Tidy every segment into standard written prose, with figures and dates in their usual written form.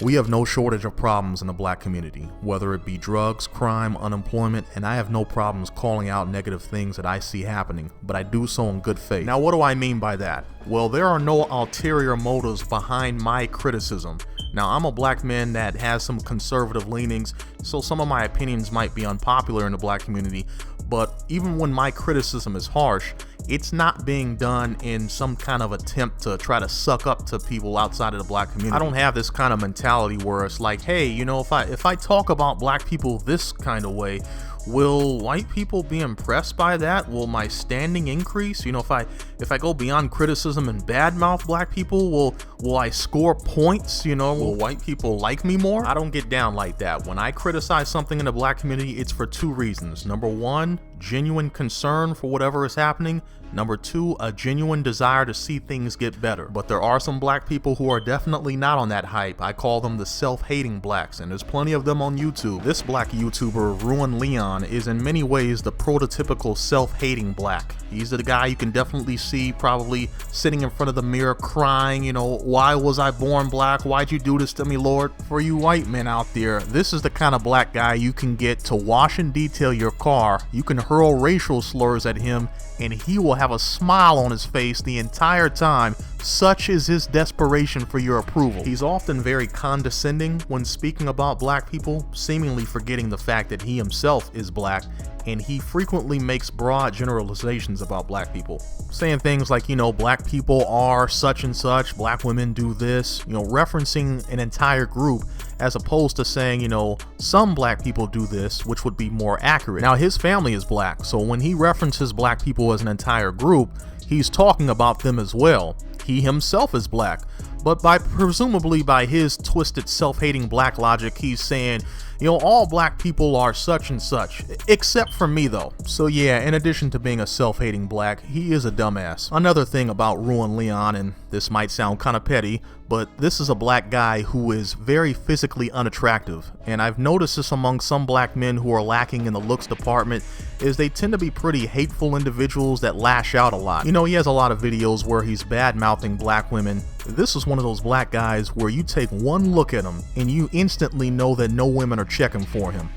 We have no shortage of problems in the black community, whether it be drugs, crime, unemployment, and I have no problems calling out negative things that I see happening, but I do so in good faith. Now, what do I mean by that? Well, there are no ulterior motives behind my criticism. Now, I'm a black man that has some conservative leanings, so some of my opinions might be unpopular in the black community, but even when my criticism is harsh, it's not being done in some kind of attempt to try to suck up to people outside of the black community. I don't have this kind of mentality where it's like, hey, you know, if I talk about black people this kind of way, will white people be impressed by that? Will my standing increase? You know, if I go beyond criticism and badmouth black people, will I score points? You know, will white people like me more? I don't get down like that. When I criticize something in the black community, it's for two reasons. Number one, genuine concern for whatever is happening. Number two, a genuine desire to see things get better. But there are some black people who are definitely not on that hype. I call them the self-hating blacks, and there's plenty of them on YouTube. This black YouTuber, RuinedLeon, is in many ways the prototypical self-hating black. He's the guy you can definitely see probably sitting in front of the mirror crying, you know, why was I born black? Why'd you do this to me, Lord? For you white men out there, this is the kind of black guy you can get to wash and detail your car. You can hurl racial slurs at him, and he will have a smile on his face the entire time. Such is his desperation for your approval. He's often very condescending when speaking about black people, seemingly forgetting the fact that he himself is black, and he frequently makes broad generalizations about black people, saying things like, you know, black people are such and such, black women do this, you know, referencing an entire group as opposed to saying, you know, some black people do this, which would be more accurate. Now, his family is black, so when he references black people as an entire group, he's talking about them as well. He himself is black, but presumably by his twisted self-hating black logic, he's saying, you know, all black people are such and such, except for me though. So yeah, in addition to being a self-hating black, he is a dumbass. Another thing about RuinedLeon, and this might sound kind of petty, but this is a black guy who is very physically unattractive, and I've noticed this among some black men who are lacking in the looks department, is they tend to be pretty hateful individuals that lash out a lot. You know, he has a lot of videos where he's bad-mouthing black women. This is one of those black guys where you take one look at him and you instantly know that no women are checking for him.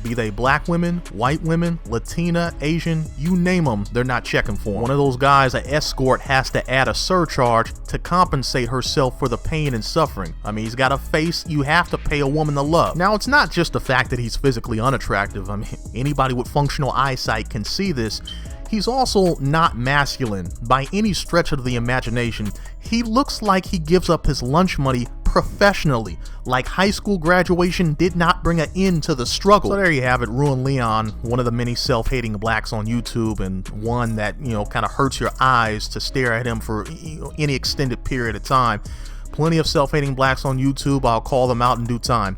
Be they black women, white women, Latina, Asian, you name them, they're not checking for him. One of those guys an escort has to add a surcharge to compensate herself for the pain and suffering. I mean, he's got a face you have to pay a woman to love. Now, it's not just the fact that he's physically unattractive. I mean, anybody with functional eyesight can see this. He's also not masculine by any stretch of the imagination. He looks like he gives up his lunch money professionally, like high school graduation did not bring an end to the struggle. So there you have it, RuinedLeon, one of the many self-hating blacks on YouTube, and one that, you know, kind of hurts your eyes to stare at him for, you know, any extended period of time. Plenty of self-hating blacks on YouTube. I'll call them out in due time.